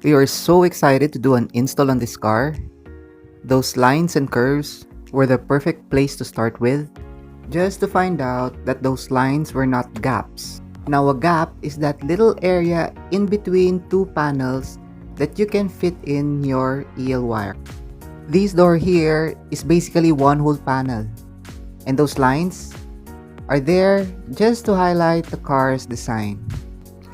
We are so excited to do an install on this car. Those lines and curves were the perfect place to start with, just to find out that those lines were not gaps. Now a gap is that little area in between two panels that you can fit in your EL wire. This door here is basically one whole panel, and those lines are there just to highlight the car's design.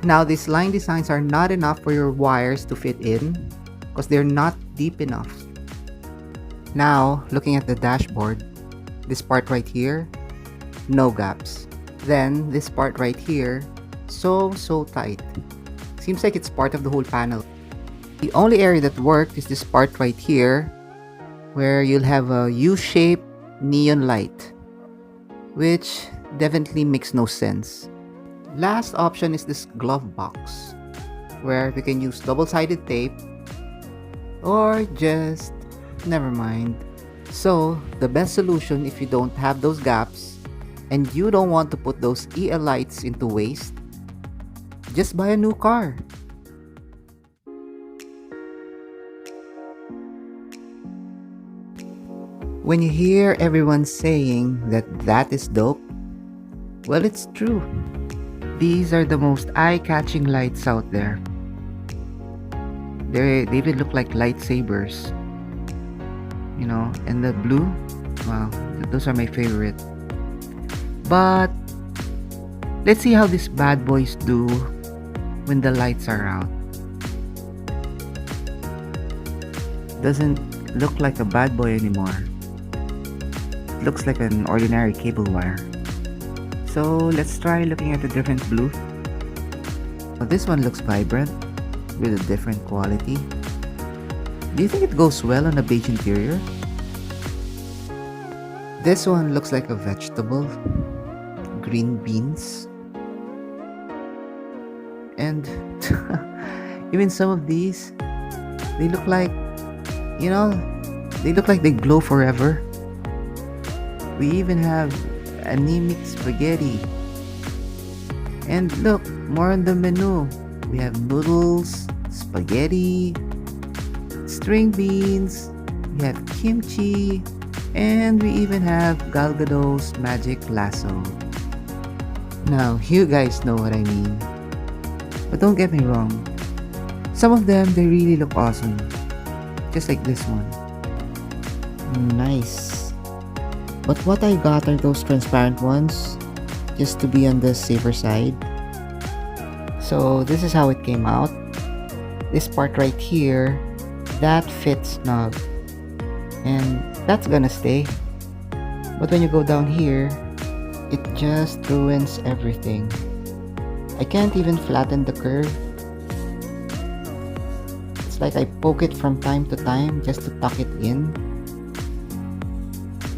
Now these line designs are not enough for your wires to fit in because they're not deep enough. Now looking at the dashboard, this part right here, no gaps. Then this part right here, so tight. Seems like it's part of the whole panel. The only area that worked is this part right here, where you'll have a U-shaped neon light, which definitely makes no sense. Last option is this glove box, where we can use double-sided tape or just never mind. So the best solution if you don't have those gaps and you don't want to put those EL lights into waste, just buy a new car. When you hear everyone saying that is dope, well, it's true. These are the most eye-catching lights out there. They even look like lightsabers. You know, and the blue, wow, those are my favorite. But let's see how these bad boys do when the lights are out. Doesn't look like a bad boy anymore. It looks like an ordinary cable wire. So let's try looking at a different blue. Well, this one looks vibrant with a different quality. Do you think it goes well on a beige interior? This one looks like a vegetable, green beans, and even some of these, they look like, you know, they look like they glow forever. We even have anemic spaghetti. And look, more on the menu. We have noodles, spaghetti, string beans, we have kimchi, and we even have Gal Gadot's magic lasso. Now, you guys know what I mean. But don't get me wrong, some of them, they really look awesome. Just like this one. Nice. But what I got are those transparent ones, just to be on the safer side. So this is how it came out. This part right here, that fits snug, and that's gonna stay. But when you go down here, it just ruins everything. I can't even flatten the curve. It's like I poke it from time to time just to tuck it in.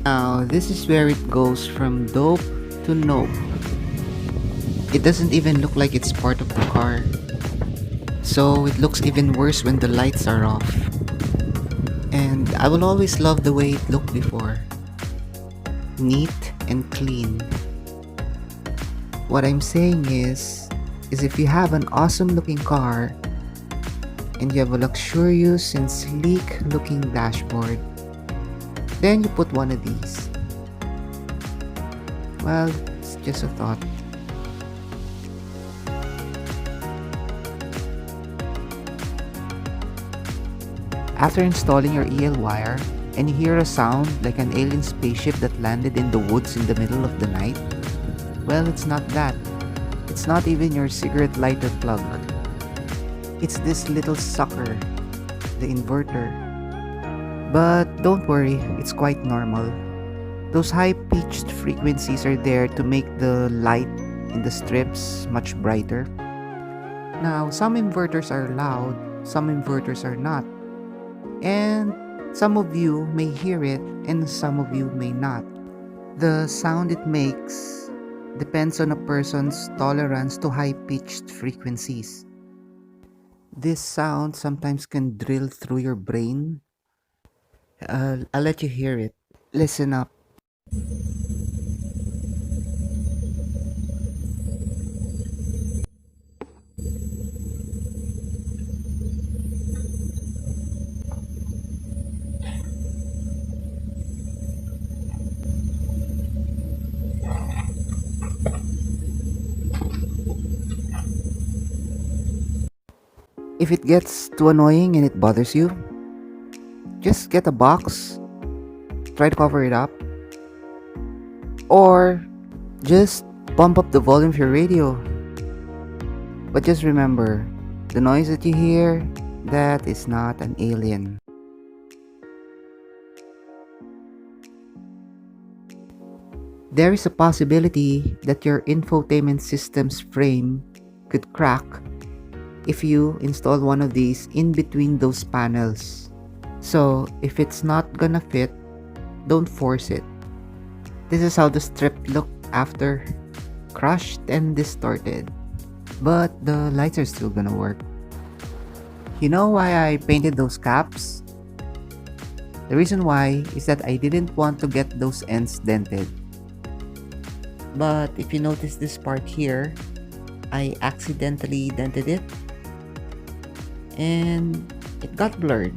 Now this is where it goes from dope to nope. It doesn't even look like it's part of the car. So it looks even worse when the lights are off. And I will always love the way it looked before. Neat and clean. What I'm saying is if you have an awesome looking car and you have a luxurious and sleek looking dashboard, then you put one of these. Well, it's just a thought. After installing your EL wire and you hear a sound like an alien spaceship that landed in the woods in the middle of the night, well, it's not that. It's not even your cigarette lighter plug. It's this little sucker, the inverter. But don't worry, it's quite normal. Those high-pitched frequencies are there to make the light in the strips much brighter. Now, some inverters are loud, some inverters are not. And some of you may hear it and some of you may not. The sound it makes depends on a person's tolerance to high-pitched frequencies. This sound sometimes can drill through your brain. I'll let you hear it. Listen up. If it gets too annoying and it bothers you, just get a box, try to cover it up, or just bump up the volume of your radio. But just remember, the noise that you hear, that is not an alien. There is a possibility that your infotainment system's frame could crack if you install one of these in between those panels. So if it's not gonna fit, don't force it. This is how the strip looked after, crushed and distorted. But the lights are still gonna work. You know why I painted those caps? The reason why is that I didn't want to get those ends dented. But if you notice this part here, I accidentally dented it and it got blurred.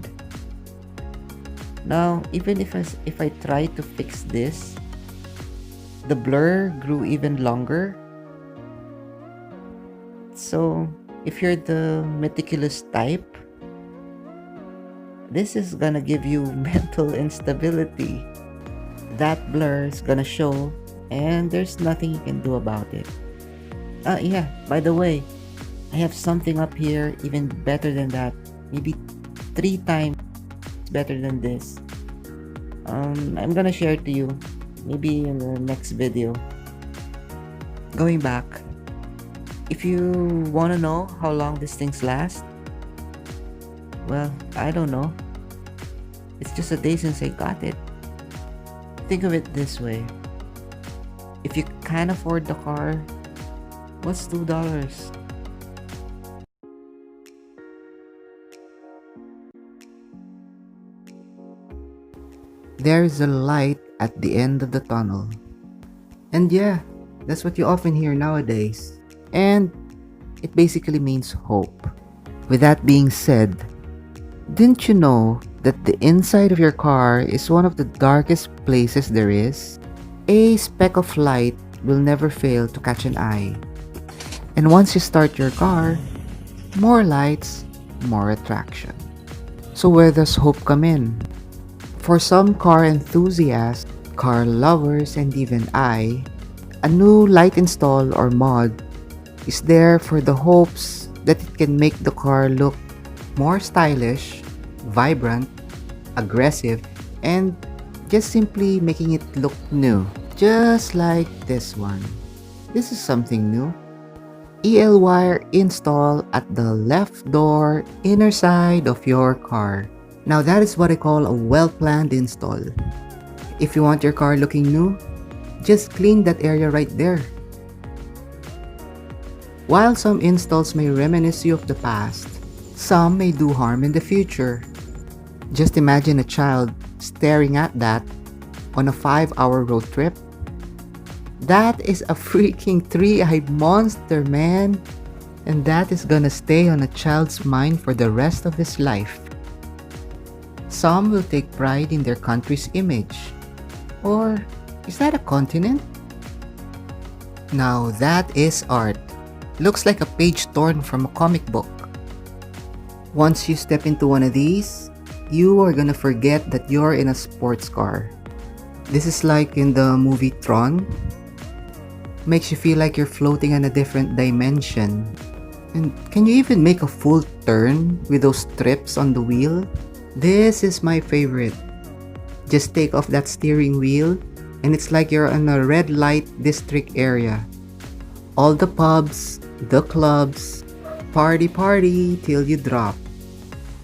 Now, even if I try to fix this, the blur grew even longer. So, if you're the meticulous type, this is gonna give you mental instability. That blur is gonna show and there's nothing you can do about it. Yeah, by the way, I have something up here even better than that. Maybe 3 times better than this. I'm gonna share it to you maybe in the next video. Going back, if you want to know how long these things last, well, I don't know. It's just a day since I got it. Think of it this way. If you can't afford the car, what's $2? There's a light at the end of the tunnel. And yeah, that's what you often hear nowadays. And it basically means hope. With that being said, didn't you know that the inside of your car is one of the darkest places there is? A speck of light will never fail to catch an eye. And once you start your car, more lights, more attraction. So where does hope come in? For some car enthusiasts, car lovers, and even I, a new light install or mod is there for the hopes that it can make the car look more stylish, vibrant, aggressive, and just simply making it look new. Just like this one. This is something new. EL wire install at the left door inner side of your car. Now that is what I call a well-planned install. If you want your car looking new, just clean that area right there. While some installs may reminisce you of the past, some may do harm in the future. Just imagine a child staring at that on a 5-hour road trip. That is a freaking 3-eyed monster, man. And that is gonna stay on a child's mind for the rest of his life. Some will take pride in their country's image. Or is that a continent? Now that is art. Looks like a page torn from a comic book. Once you step into one of these, you are gonna forget that you're in a sports car. This is like in the movie Tron. Makes you feel like you're floating in a different dimension. And can you even make a full turn with those strips on the wheel? This is my favorite. Just take off that steering wheel and it's like you're in a red light district area. All the pubs, the clubs, party till you drop.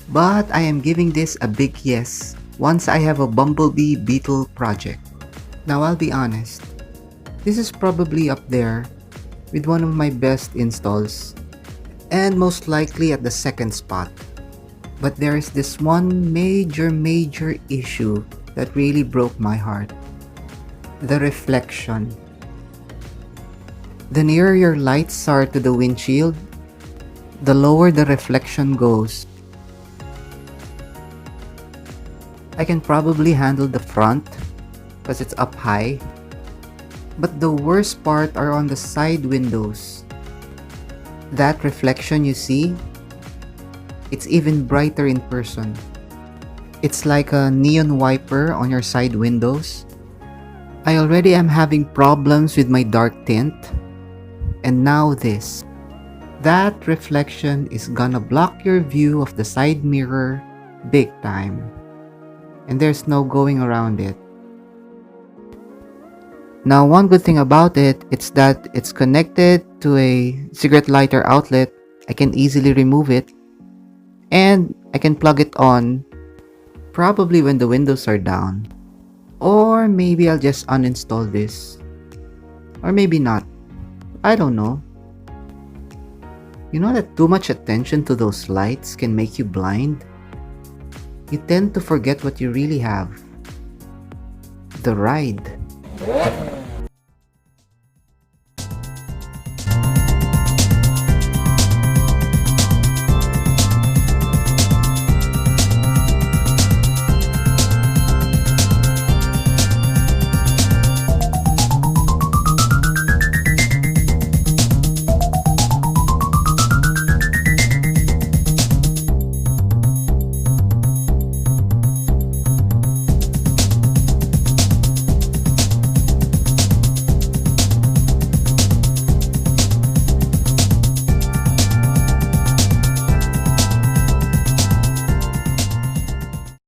But I am giving this a big yes once I have a Bumblebee Beetle project. Now I'll be honest, this is probably up there with one of my best installs and most likely at the second spot. But there is this one major issue that really broke my heart. The reflection. The nearer your lights are to the windshield, the lower the reflection goes. I can probably handle the front because it's up high, but the worst part are on the side windows. That reflection you see, It's even brighter in person. It's like a neon wiper on your side windows. I already am having problems with my dark tint, and now this. That reflection is gonna block your view of the side mirror big time. And there's no going around it. Now, one good thing about it is that it's connected to a cigarette lighter outlet. I can easily remove it, and I can plug it on probably when the windows are down. Or maybe I'll just uninstall this. Or maybe not. I don't know. You know that too much attention to those lights can make you blind? You tend to forget what you really have. The ride.